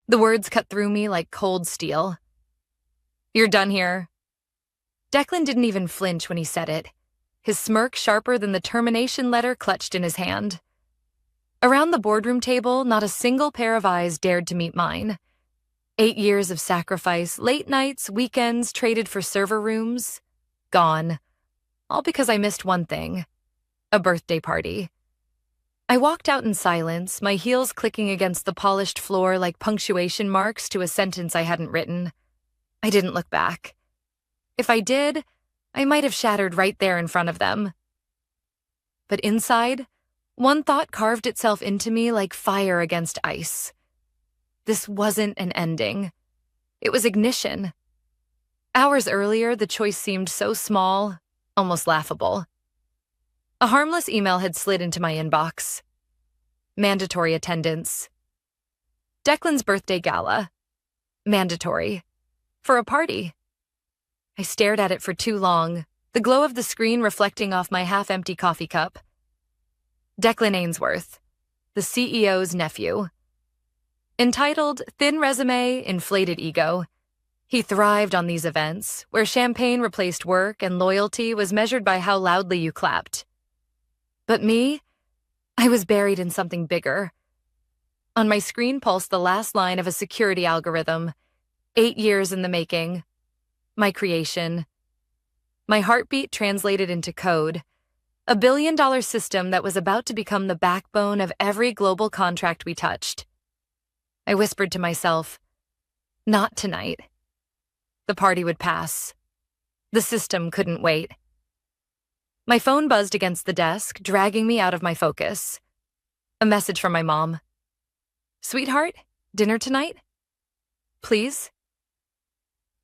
The words cut through me like cold steel. "You're done here." Declan didn't even flinch when he said it, his smirk sharper than the termination letter clutched in his hand. Around the boardroom table, not a single pair of eyes dared to meet mine. 8 years of sacrifice, late nights, weekends traded for server rooms, gone. All because I missed one thing: a birthday party. I walked out in silence, my heels clicking against the polished floor like punctuation marks to a sentence I hadn't written. I didn't look back. If I did, I might have shattered right there in front of them. But inside, one thought carved itself into me like fire against ice. This wasn't an ending. It was ignition. Hours earlier, the choice seemed so small, almost laughable. A harmless email had slid into my inbox. Mandatory attendance. Declan's birthday gala. Mandatory. For a party. I stared at it for too long, the glow of the screen reflecting off my half-empty coffee cup. Declan Ainsworth, the CEO's nephew. Entitled Thin Resume, Inflated Ego, he thrived on these events, where champagne replaced work and loyalty was measured by how loudly you clapped. But me, I was buried in something bigger. On my screen pulsed the last line of a security algorithm, 8 years in the making. My creation. My heartbeat translated into code. A billion-dollar system that was about to become the backbone of every global contract we touched. I whispered to myself, not tonight. The party would pass. The system couldn't wait. My phone buzzed against the desk, dragging me out of my focus. A message from my mom. "Sweetheart, dinner tonight? Please?"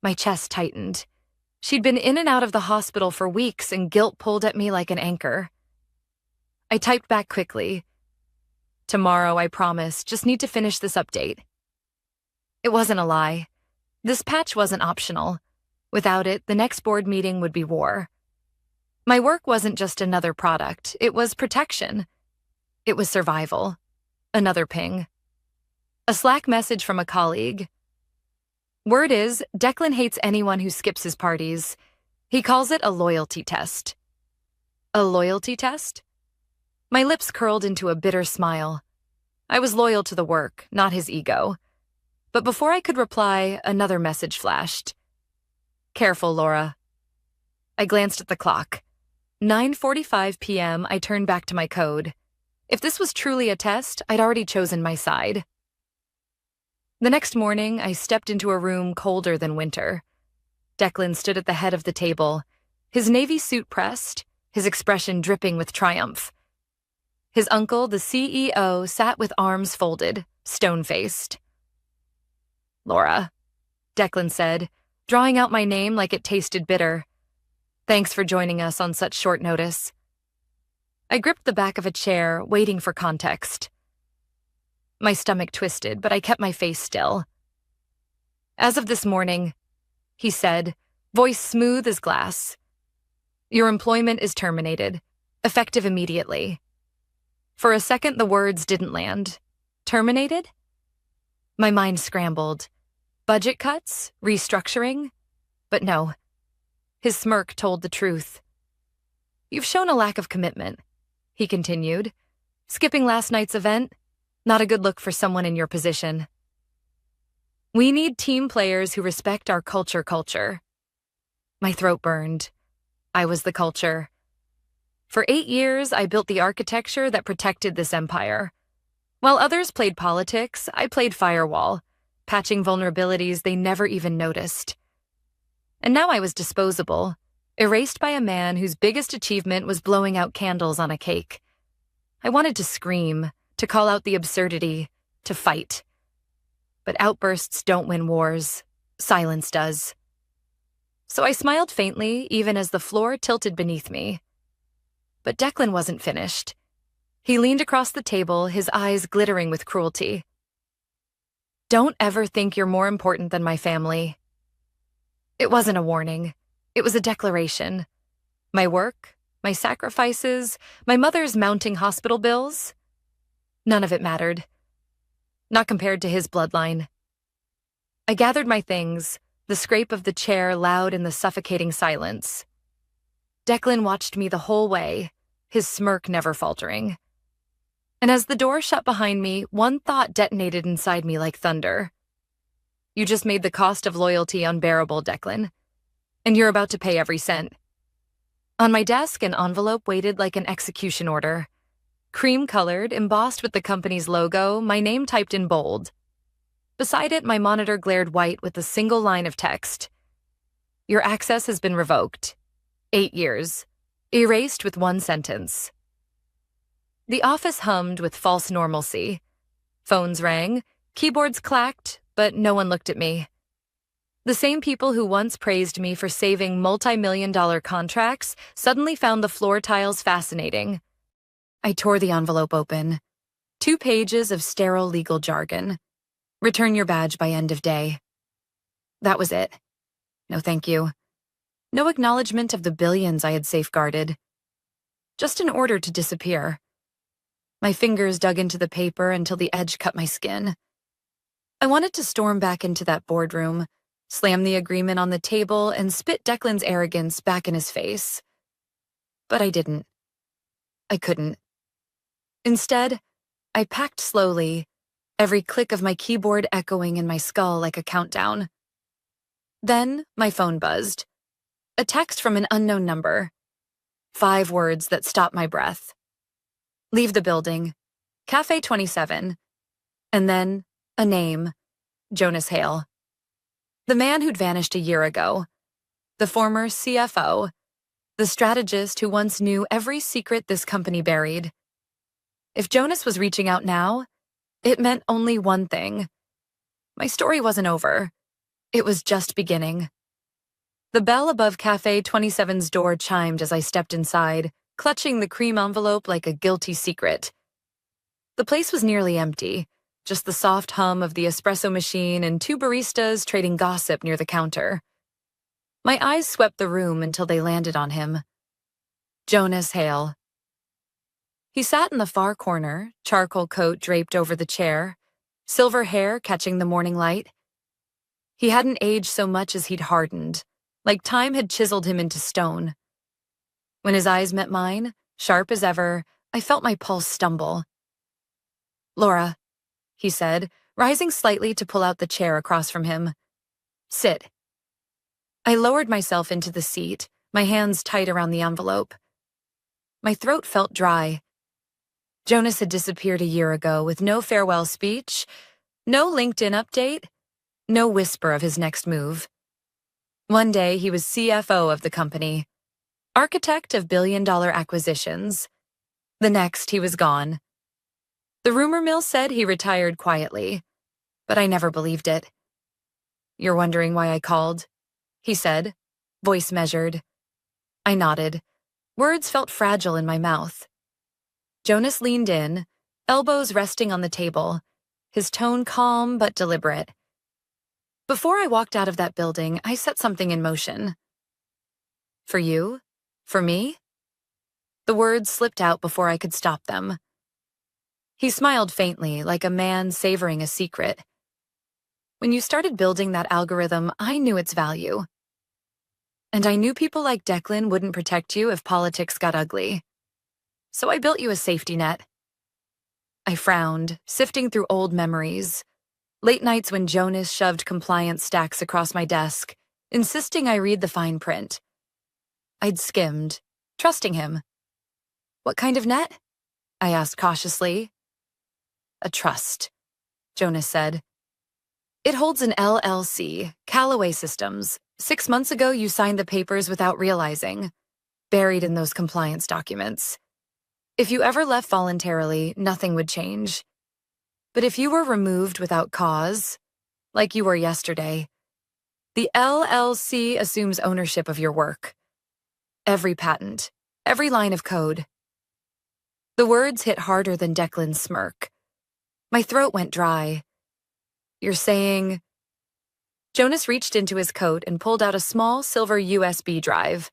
My chest tightened. She'd been in and out of the hospital for weeks, and guilt pulled at me like an anchor. I typed back quickly. "Tomorrow, I promise. Just need to finish this update." It wasn't a lie. This patch wasn't optional. Without it, the next board meeting would be war. My work wasn't just another product. It was protection. It was survival. Another ping. A Slack message from a colleague. Word is, Declan hates anyone who skips his parties. He calls it a loyalty test. A loyalty test? My lips curled into a bitter smile. I was loyal to the work, not his ego. But before I could reply, another message flashed. "Careful, Laura." I glanced at the clock. 9:45 p.m., I turned back to my code. If this was truly a test, I'd already chosen my side. The next morning, I stepped into a room colder than winter. Declan stood at the head of the table, his navy suit pressed, his expression dripping with triumph. His uncle, the CEO, sat with arms folded, stone-faced. "Laura," Declan said, drawing out my name like it tasted bitter. "Thanks for joining us on such short notice." I gripped the back of a chair, waiting for context. My stomach twisted, but I kept my face still. "As of this morning," he said, voice smooth as glass, "your employment is terminated, effective immediately." For a second, the words didn't land. Terminated? My mind scrambled. Budget cuts? Restructuring? But no. His smirk told the truth. "You've shown a lack of commitment," he continued. "Skipping last night's event? Not a good look for someone in your position. We need team players who respect our culture. My throat burned. I was the culture. For 8 years, I built the architecture that protected this empire. While others played politics, I played firewall, patching vulnerabilities they never even noticed. And now I was disposable, erased by a man whose biggest achievement was blowing out candles on a cake. I wanted to scream, to call out the absurdity, to fight. But outbursts don't win wars. Silence does. So I smiled faintly, even as the floor tilted beneath me. But Declan wasn't finished. He leaned across the table, his eyes glittering with cruelty. "Don't ever think you're more important than my family." It wasn't a warning. It was a declaration. My work, my sacrifices, my mother's mounting hospital bills. None of it mattered. Not compared to his bloodline, I gathered my things, the scrape of the chair loud in the suffocating silence. Declan watched me the whole way, his smirk never faltering. And as the door shut behind me, one thought detonated inside me like thunder. You just made the cost of loyalty unbearable, Declan. And you're about to pay every cent. On my desk, an envelope waited like an execution order. Cream-colored, embossed with the company's logo, my name typed in bold. Beside it, my monitor glared white with a single line of text. Your access has been revoked. 8 years. Erased with one sentence. The office hummed with false normalcy. Phones rang, keyboards clacked, but no one looked at me. The same people who once praised me for saving multi-million-dollar contracts suddenly found the floor tiles fascinating. I tore the envelope open. 2 pages of sterile legal jargon. Return your badge by end of day. That was it. No thank you. No acknowledgement of the billions I had safeguarded. Just an order to disappear. My fingers dug into the paper until the edge cut my skin. I wanted to storm back into that boardroom, slam the agreement on the table, and spit Declan's arrogance back in his face. But I didn't. I couldn't. Instead, I packed slowly, every click of my keyboard echoing in my skull like a countdown. Then my phone buzzed. A text from an unknown number. 5 words that stopped my breath. Leave the building. Cafe 27. And then a name. Jonas Hale. The man who'd vanished a year ago. The former CFO. The strategist who once knew every secret this company buried. If Jonas was reaching out now, it meant only one thing. My story wasn't over. It was just beginning. The bell above Cafe 27's door chimed as I stepped inside, clutching the cream envelope like a guilty secret. The place was nearly empty, just the soft hum of the espresso machine and 2 baristas trading gossip near the counter. My eyes swept the room until they landed on him. Jonas Hale. He sat in the far corner, charcoal coat draped over the chair, silver hair catching the morning light. He hadn't aged so much as he'd hardened, like time had chiseled him into stone. When his eyes met mine, sharp as ever, I felt my pulse stumble. Laura, he said, rising slightly to pull out the chair across from him. Sit. I lowered myself into the seat, my hands tight around the envelope. My throat felt dry. Jonas had disappeared a year ago with no farewell speech, no LinkedIn update, no whisper of his next move. One day he was CFO of the company, architect of billion-dollar acquisitions. The next he was gone. The rumor mill said he retired quietly, but I never believed it. You're wondering why I called? He said, voice measured. I nodded. Words felt fragile in my mouth. Jonas leaned in, elbows resting on the table, his tone calm but deliberate. Before I walked out of that building, I set something in motion. For you? For me? The words slipped out before I could stop them. He smiled faintly, like a man savoring a secret. When you started building that algorithm, I knew its value. And I knew people like Declan wouldn't protect you if politics got ugly. So I built you a safety net. I frowned, sifting through old memories. Late nights when Jonas shoved compliance stacks across my desk, insisting I read the fine print. I'd skimmed, trusting him. What kind of net? I asked cautiously. A trust, Jonas said. It holds an LLC, Callaway Systems. 6 months ago, you signed the papers without realizing, buried in those compliance documents. If you ever left voluntarily, nothing would change. But if you were removed without cause, like you were yesterday, the LLC assumes ownership of your work. Every patent, every line of code. The words hit harder than Declan's smirk. My throat went dry. You're saying... Jonas reached into his coat and pulled out a small silver USB drive.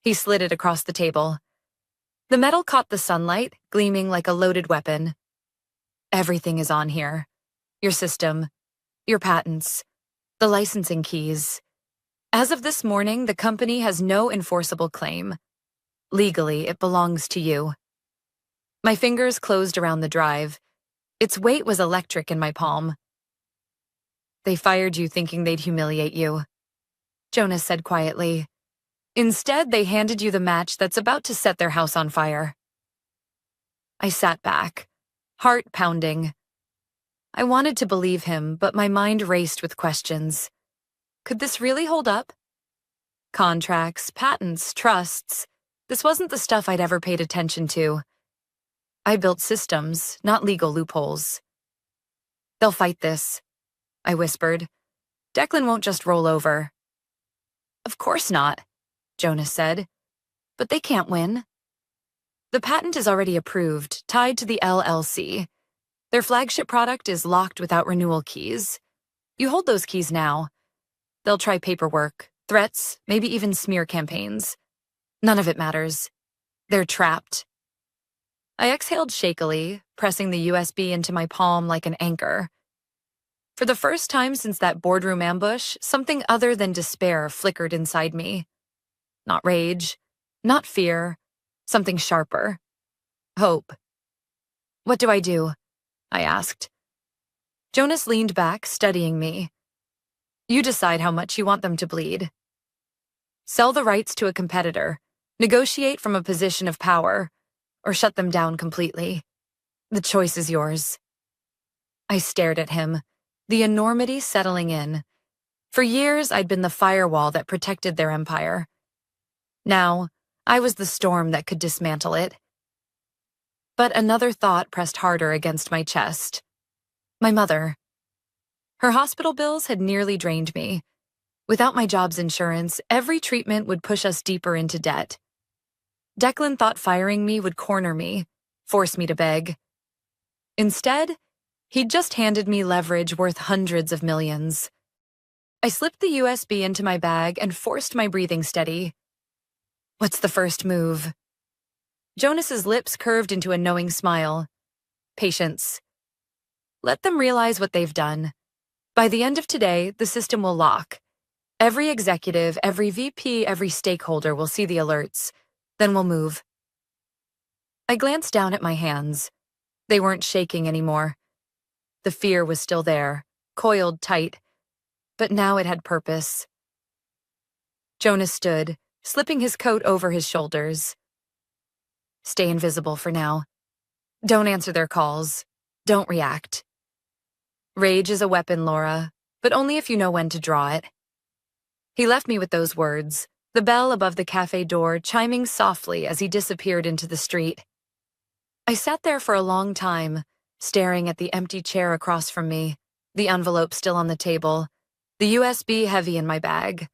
He slid it across the table. The metal caught the sunlight, gleaming like a loaded weapon. Everything is on here. Your system, your patents, The licensing keys. As of this morning, the company has no enforceable claim. Legally, it belongs to you. My fingers closed around the drive. Its weight was electric in my palm. They fired you thinking they'd humiliate you, Jonas said quietly. Instead, they handed you the match that's about to set their house on fire. I sat back, heart pounding. I wanted to believe him, but my mind raced with questions. Could this really hold up? Contracts, patents, trusts. This wasn't the stuff I'd ever paid attention to. I built systems, not legal loopholes. They'll fight this, I whispered. Declan won't just roll over. Of course not, Jonas said. But they can't win. The patent is already approved, tied to the LLC. Their flagship product is locked without renewal keys. You hold those keys now. They'll try paperwork, threats, maybe even smear campaigns. None of it matters. They're trapped. I exhaled shakily, pressing the USB into my palm like an anchor. For the first time since that boardroom ambush, something other than despair flickered inside me. Not rage, not fear, something sharper. Hope. What do I do? I asked. Jonas leaned back, studying me. You decide how much you want them to bleed. Sell the rights to a competitor, negotiate from a position of power, or shut them down completely. The choice is yours. I stared at him, the enormity settling in. For years, I'd been the firewall that protected their empire. Now, I was the storm that could dismantle it. But another thought pressed harder against my chest. My mother. Her hospital bills had nearly drained me. Without my job's insurance, every treatment would push us deeper into debt. Declan thought firing me would corner me, force me to beg. Instead, he'd just handed me leverage worth hundreds of millions. I slipped the USB into my bag and forced my breathing steady. What's the first move? Jonas's lips curved into a knowing smile. Patience. Let them realize what they've done. By the end of today, the system will lock. Every executive, every VP, every stakeholder will see the alerts. Then we'll move. I glanced down at my hands. They weren't shaking anymore. The fear was still there, coiled tight, but now it had purpose. Jonas stood, slipping his coat over his shoulders. Stay invisible for now. Don't answer their calls. Don't react. Rage is a weapon, Laura, but only if you know when to draw it. He left me with those words, the bell above the cafe door chiming softly as he disappeared into the street. I sat there for a long time, staring at the empty chair across from me, the envelope still on the table, the USB heavy in my bag.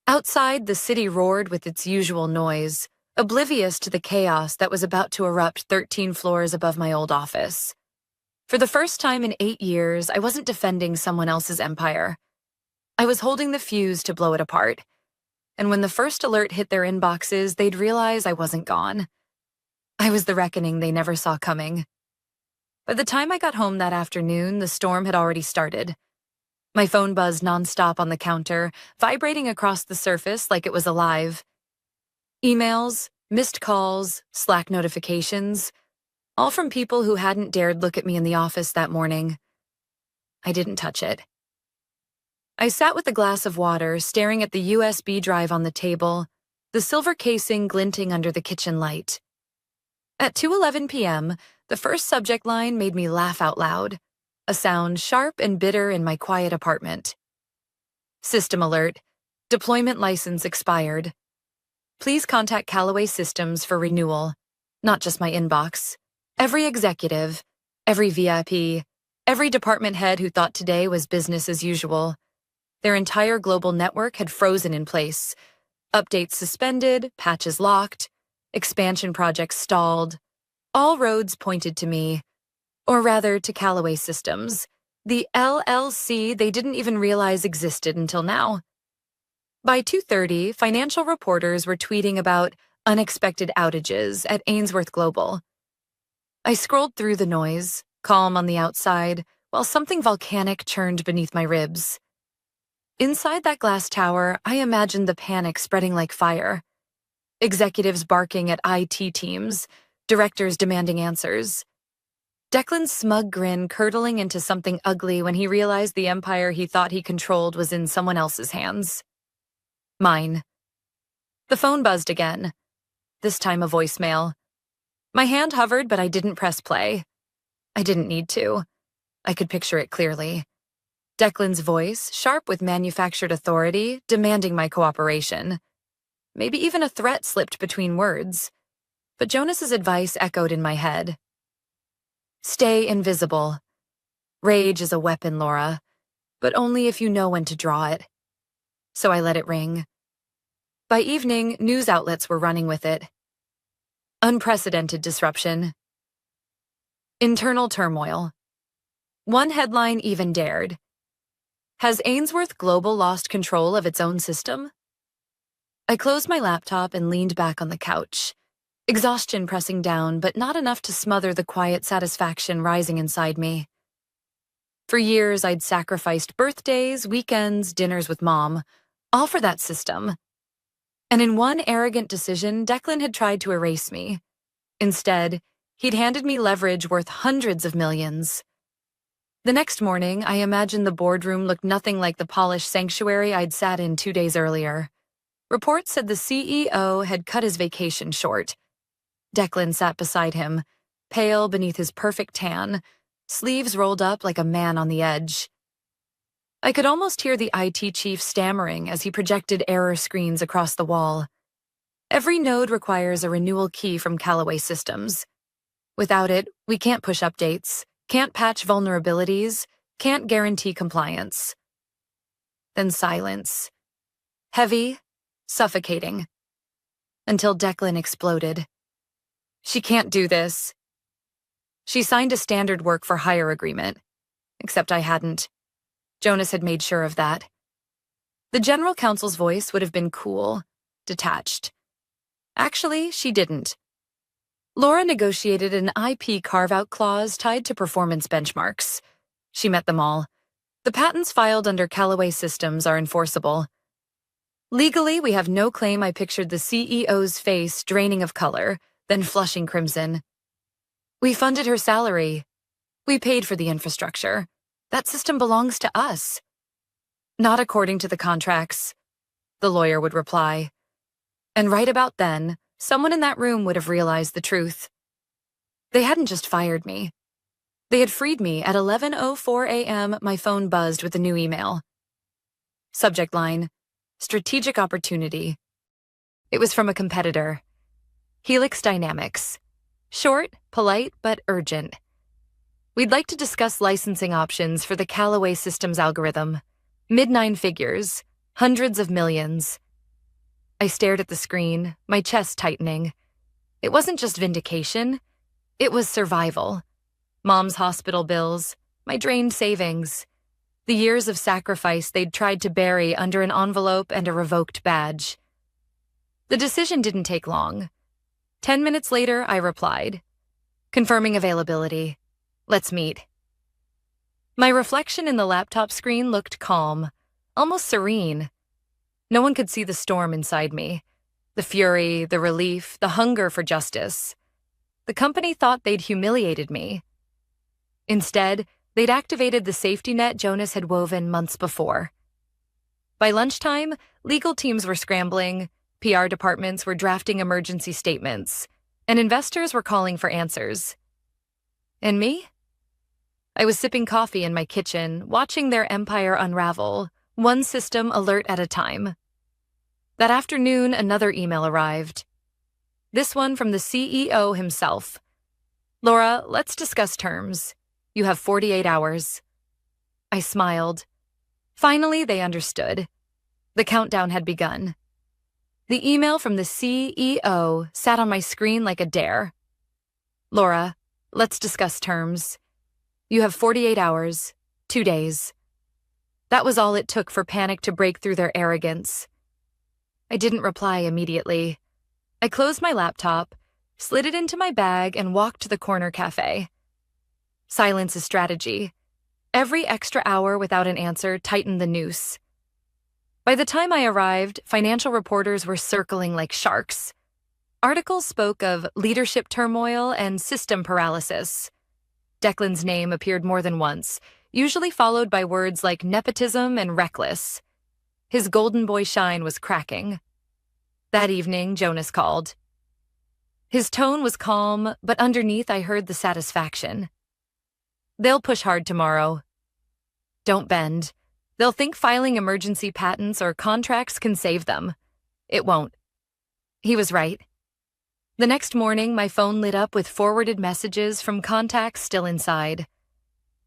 Outside, the city roared with its usual noise, oblivious to the chaos that was about to erupt 13 floors above my old office. For the first time in 8 years, I wasn't defending someone else's empire. I was holding the fuse to blow it apart. And when the first alert hit their inboxes, they'd realize I wasn't gone. I was the reckoning they never saw coming. By the time I got home that afternoon, the storm had already started. My phone buzzed nonstop on the counter, vibrating across the surface like it was alive. Emails, missed calls, Slack notifications, all from people who hadn't dared look at me in the office that morning. I didn't touch it. I sat with a glass of water, staring at the USB drive on the table, the silver casing glinting under the kitchen light. At 2:11 p.m., the first subject line made me laugh out loud, a sound sharp and bitter in my quiet apartment. System alert. Deployment license expired. Please contact Callaway Systems for renewal. Not just my inbox. Every executive, every VIP, every department head who thought today was business as usual. Their entire global network had frozen in place. Updates suspended, patches locked, expansion projects stalled. All roads pointed to me, or rather to Callaway Systems, the LLC they didn't even realize existed until now. By 2:30, financial reporters were tweeting about unexpected outages at Ainsworth Global. I scrolled through the noise, calm on the outside, while something volcanic churned beneath my ribs. Inside that glass tower, I imagined the panic spreading like fire. Executives barking at IT teams, directors demanding answers. Declan's smug grin curdling into something ugly when he realized the empire he thought he controlled was in someone else's hands. Mine. The phone buzzed again, this time a voicemail. My hand hovered, but I didn't press play. I didn't need to. I could picture it clearly. Declan's voice, sharp with manufactured authority, demanding my cooperation. Maybe even a threat slipped between words. But Jonas's advice echoed in my head. Stay invisible. Rage is a weapon, Laura, but only if you know when to draw it. So I let it ring. By evening, news outlets were running with it. Unprecedented disruption. Internal turmoil. One headline even dared. Has Ainsworth Global lost control of its own system? I closed my laptop and leaned back on the couch, exhaustion pressing down, but not enough to smother the quiet satisfaction rising inside me. For years, I'd sacrificed birthdays, weekends, dinners with Mom, all for that system. And in one arrogant decision, Declan had tried to erase me. Instead, he'd handed me leverage worth hundreds of millions. The next morning, I imagined the boardroom looked nothing like the polished sanctuary I'd sat in 2 days earlier. Reports said the CEO had cut his vacation short. Declan sat beside him, pale beneath his perfect tan, sleeves rolled up like a man on the edge. I could almost hear the IT chief stammering as he projected error screens across the wall. Every node requires a renewal key from Callaway Systems. Without it, we can't push updates, can't patch vulnerabilities, can't guarantee compliance. Then silence. Heavy, suffocating. Until Declan exploded. She can't do this. She signed a standard work for hire agreement. Except I hadn't. Jonas had made sure of that. The general counsel's voice would have been cool, detached. Actually, she didn't. Laura negotiated an IP carve-out clause tied to performance benchmarks. She met them all. The patents filed under Callaway Systems are enforceable. Legally, we have no claim I pictured the CEO's face draining of color, then flushing crimson. We funded her salary. We paid for the infrastructure. That system belongs to us. Not according to the contracts, the lawyer would reply. And right about then, someone in that room would have realized the truth. They hadn't just fired me. They had freed me. At 11:04 a.m., my phone buzzed with a new email. Subject line, strategic opportunity. It was from a competitor. Helix Dynamics. Short, polite, but urgent. We'd like to discuss licensing options for the Callaway Systems algorithm. Mid-9 figures, hundreds of millions. I stared at the screen, my chest tightening. It wasn't just vindication. It was survival. Mom's hospital bills, my drained savings. The years of sacrifice they'd tried to bury under an envelope and a revoked badge. The decision didn't take long. 10 minutes later, I replied, confirming availability. Let's meet. My reflection in the laptop screen looked calm, almost serene. No one could see the storm inside me. The fury, the relief, the hunger for justice. The company thought they'd humiliated me. Instead, they'd activated the safety net Jonas had woven months before. By lunchtime, legal teams were scrambling, PR departments were drafting emergency statements, and investors were calling for answers. And me? I was sipping coffee in my kitchen, watching their empire unravel, one system alert at a time. That afternoon, another email arrived. This one from the CEO himself. Laura, let's discuss terms. You have 48 hours. I smiled. Finally, they understood. The countdown had begun. The email from the CEO sat on my screen like a dare. Laura, let's discuss terms. You have 48 hours, 2 days. That was all it took for panic to break through their arrogance. I didn't reply immediately. I closed my laptop, slid it into my bag, and walked to the corner cafe. Silence is strategy. Every extra hour without an answer tightened the noose. By the time I arrived, financial reporters were circling like sharks. Articles spoke of leadership turmoil and system paralysis. Declan's name appeared more than once, usually followed by words like nepotism and reckless. His golden boy shine was cracking. That evening, Jonas called. His tone was calm, but underneath I heard the satisfaction. They'll push hard tomorrow. Don't bend. They'll think filing emergency patents or contracts can save them. It won't. He was right. The next morning, my phone lit up with forwarded messages from contacts still inside.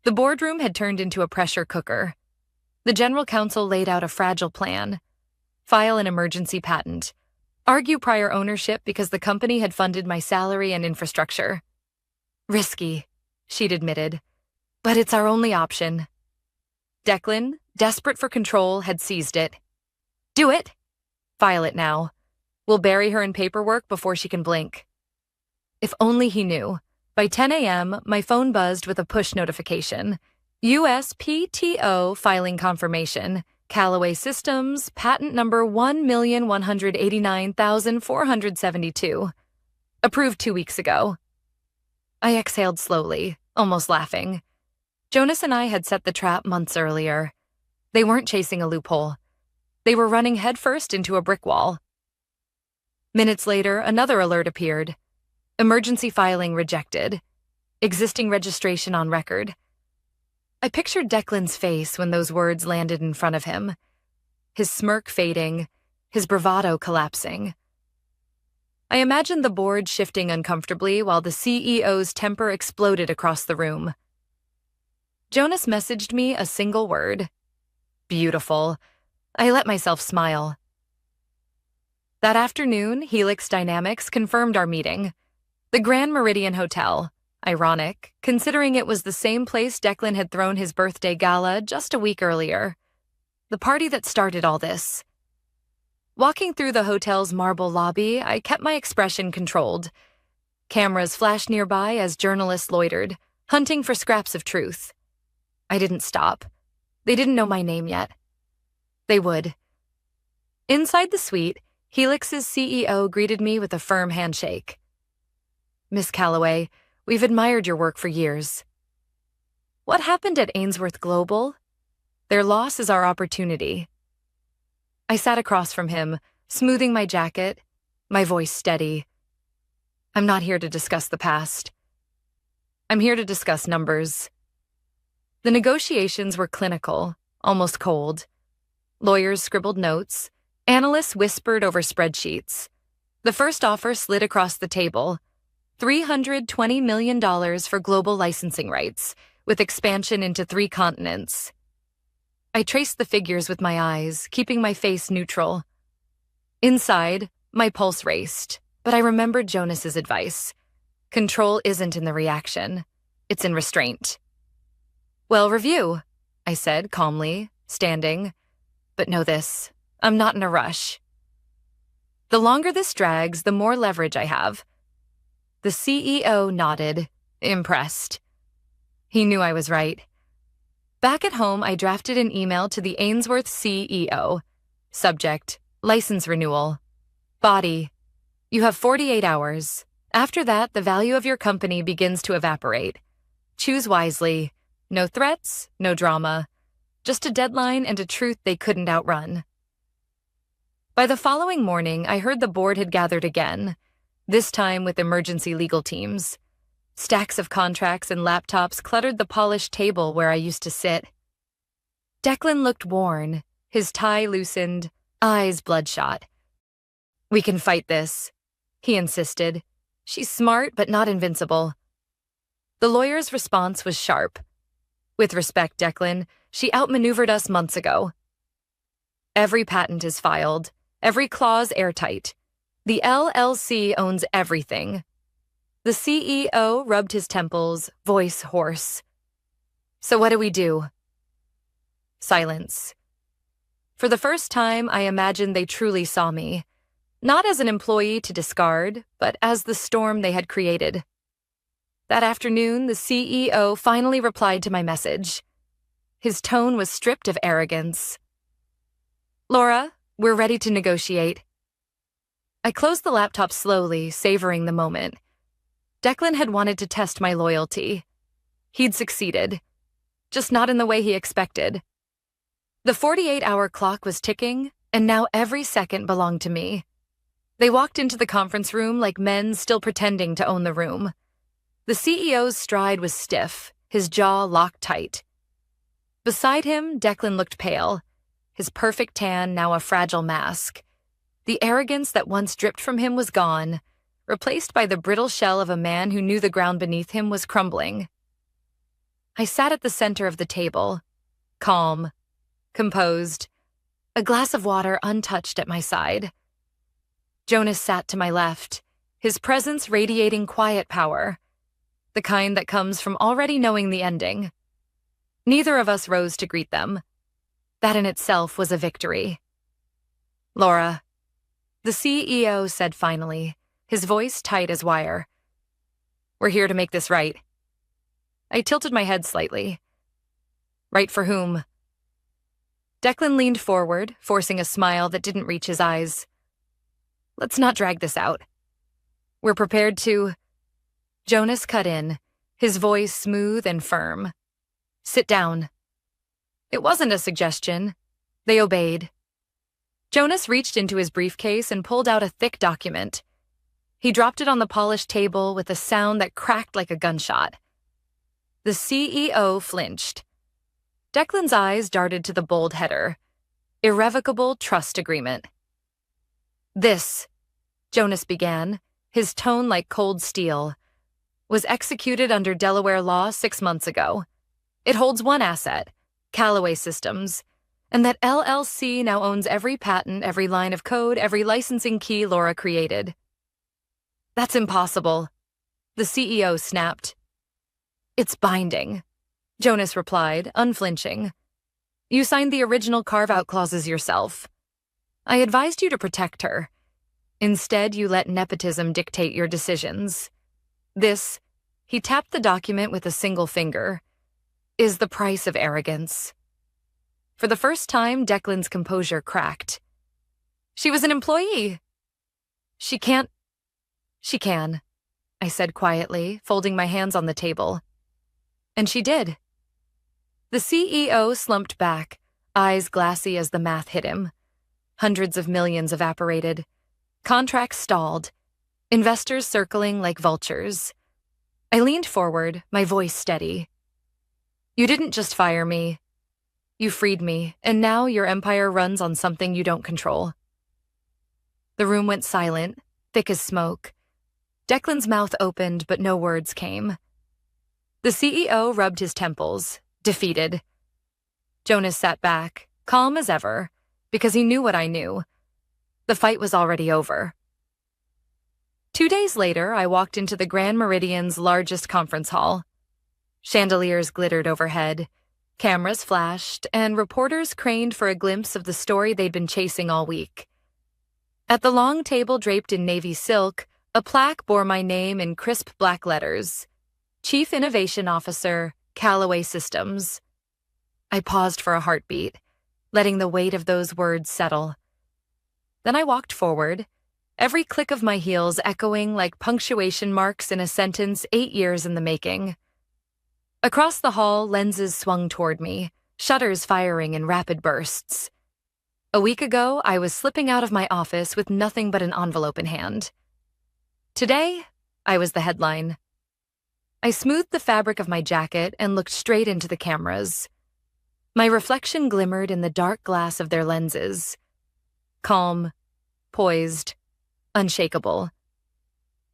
The boardroom had turned into a pressure cooker. The general counsel laid out a fragile plan. File an emergency patent. Argue prior ownership because the company had funded my salary and infrastructure. Risky, she'd admitted. But it's our only option. Declan, desperate for control, had seized it. Do it. File it now. We'll bury her in paperwork before she can blink. If only he knew. By 10 a.m., my phone buzzed with a push notification. USPTO filing confirmation. Callaway Systems, patent number 1,189,472. Approved 2 weeks ago. I exhaled slowly, almost laughing. Jonas and I had set the trap months earlier. They weren't chasing a loophole. They were running headfirst into a brick wall. Minutes later, another alert appeared. Emergency filing rejected. Existing registration on record. I pictured Declan's face when those words landed in front of him. His smirk fading, his bravado collapsing. I imagined the board shifting uncomfortably while the CEO's temper exploded across the room. Jonas messaged me a single word. Beautiful. I let myself smile. That afternoon, Helix Dynamics confirmed our meeting. The Grand Meridian Hotel. Ironic, considering it was the same place Declan had thrown his birthday gala just a week earlier. The party that started all this. Walking through the hotel's marble lobby, I kept my expression controlled. Cameras flashed nearby as journalists loitered, hunting for scraps of truth. I didn't stop. They didn't know my name yet. They would. Inside the suite, Helix's CEO greeted me with a firm handshake. Miss Callaway, we've admired your work for years. What happened at Ainsworth Global? Their loss is our opportunity. I sat across from him, smoothing my jacket, my voice steady. I'm not here to discuss the past. I'm here to discuss numbers. The negotiations were clinical, almost cold. Lawyers scribbled notes. Analysts whispered over spreadsheets. The first offer slid across the table. $320 million for global licensing rights, with expansion into 3 continents. I traced the figures with my eyes, keeping my face neutral. Inside, my pulse raced, but I remembered Jonas's advice. Control isn't in the reaction. It's in restraint. Well, review, I said calmly, standing. But know this, I'm not in a rush. The longer this drags, the more leverage I have. The CEO nodded, impressed. He knew I was right. Back at home, I drafted an email to the Ainsworth CEO. Subject, license renewal. Body, you have 48 hours. After that, the value of your company begins to evaporate. Choose wisely. No threats, no drama. Just a deadline and a truth they couldn't outrun. By the following morning, I heard the board had gathered again, this time with emergency legal teams. Stacks of contracts and laptops cluttered the polished table where I used to sit. Declan looked worn, his tie loosened, eyes bloodshot. We can fight this, he insisted. She's smart, but not invincible. The lawyer's response was sharp. With respect, Declan, she outmaneuvered us months ago. Every patent is filed, every clause airtight. The LLC owns everything. The CEO rubbed his temples, voice hoarse. So what do we do? Silence. For the first time, I imagined they truly saw me, not as an employee to discard, but as the storm they had created. That afternoon, the CEO finally replied to my message. His tone was stripped of arrogance. Laura, we're ready to negotiate. I closed the laptop slowly, savoring the moment. Declan had wanted to test my loyalty. He'd succeeded, just not in the way he expected. The 48-hour clock was ticking, and now every second belonged to me. They walked into the conference room like men still pretending to own the room. The CEO's stride was stiff, his jaw locked tight. Beside him, Declan looked pale, his perfect tan now a fragile mask. The arrogance that once dripped from him was gone, replaced by the brittle shell of a man who knew the ground beneath him was crumbling. I sat at the center of the table, calm, composed, a glass of water untouched at my side. Jonas sat to my left, his presence radiating quiet power, the kind that comes from already knowing the ending. Neither of us rose to greet them. That in itself was a victory. Laura, the CEO said finally, his voice tight as wire. We're here to make this right. I tilted my head slightly. Right for whom? Declan leaned forward, forcing a smile that didn't reach his eyes. Let's not drag this out. We're prepared to... Jonas cut in, his voice smooth and firm. Sit down. It wasn't a suggestion. They obeyed. Jonas reached into his briefcase and pulled out a thick document. He dropped it on the polished table with a sound that cracked like a gunshot. The CEO flinched. Declan's eyes darted to the bold header. Irrevocable trust agreement. This, Jonas began, his tone like cold steel, was executed under Delaware law 6 months ago. It holds one asset, Callaway Systems, and that LLC now owns every patent, every line of code, every licensing key Laura created. That's impossible, the CEO snapped. It's binding, Jonas replied, unflinching. You signed the original carve-out clauses yourself. I advised you to protect her. Instead, you let nepotism dictate your decisions. This, he tapped the document with a single finger, is the price of arrogance. For the first time, Declan's composure cracked. She was an employee. She can, I said quietly, folding my hands on the table. And she did. The CEO slumped back, eyes glassy as the math hit him. Hundreds of millions evaporated. Contracts stalled. Investors circling like vultures. I leaned forward, my voice steady. You didn't just fire me. You freed me, and now your empire runs on something you don't control. The room went silent, thick as smoke. Declan's mouth opened, but no words came. The CEO rubbed his temples, defeated. Jonas sat back, calm as ever, because he knew what I knew. The fight was already over. 2 days later, I walked into the Grand Meridian's largest conference hall. Chandeliers glittered overhead, cameras flashed, and reporters craned for a glimpse of the story they'd been chasing all week. At the long table draped in navy silk, a plaque bore my name in crisp black letters. Chief Innovation Officer, Callaway Systems. I paused for a heartbeat, letting the weight of those words settle. Then I walked forward, every click of my heels echoing like punctuation marks in a sentence 8 years in the making. Across the hall, lenses swung toward me, shutters firing in rapid bursts. A week ago, I was slipping out of my office with nothing but an envelope in hand. Today, I was the headline. I smoothed the fabric of my jacket and looked straight into the cameras. My reflection glimmered in the dark glass of their lenses. Calm, poised, unshakable.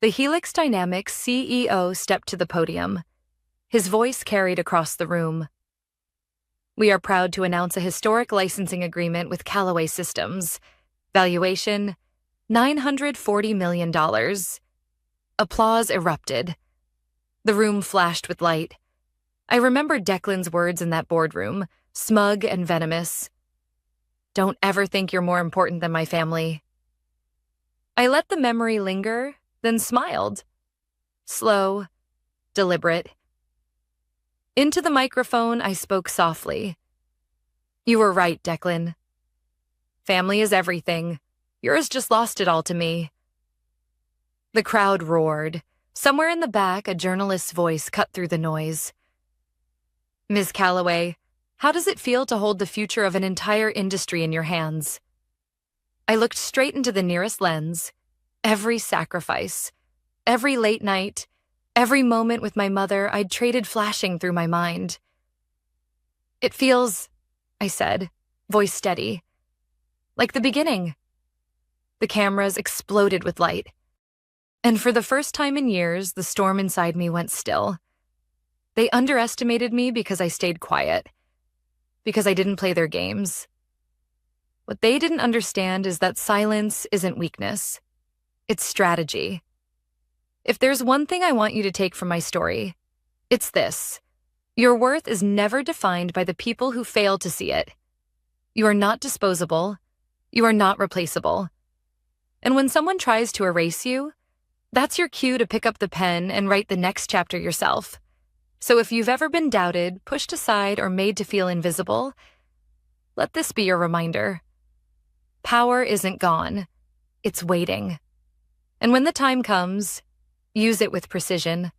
The Helix Dynamics CEO stepped to the podium. His voice carried across the room. We are proud to announce a historic licensing agreement with Callaway Systems. Valuation, $940 million. Applause erupted. The room flashed with light. I remembered Declan's words in that boardroom, smug and venomous. Don't ever think you're more important than my family. I let the memory linger, then smiled. Slow, deliberate. Into the microphone, I spoke softly. You were right, Declan. Family is everything. Yours just lost it all to me." The crowd roared. Somewhere in the back, a journalist's voice cut through the noise. "Ms. Calloway, how does it feel to hold the future of an entire industry in your hands?" I looked straight into the nearest lens. Every sacrifice, every late night, every moment with my mother I'd traded flashing through my mind. "It feels," I said, voice steady, "like the beginning." The cameras exploded with light. And for the first time in years, the storm inside me went still. They underestimated me because I stayed quiet, because I didn't play their games. What they didn't understand is that silence isn't weakness. It's strategy. If there's one thing I want you to take from my story, it's this. Your worth is never defined by the people who fail to see it. You are not disposable. You are not replaceable. And when someone tries to erase you, that's your cue to pick up the pen and write the next chapter yourself. So if you've ever been doubted, pushed aside, or made to feel invisible, let this be your reminder. Power isn't gone. It's waiting. And when the time comes, use it with precision.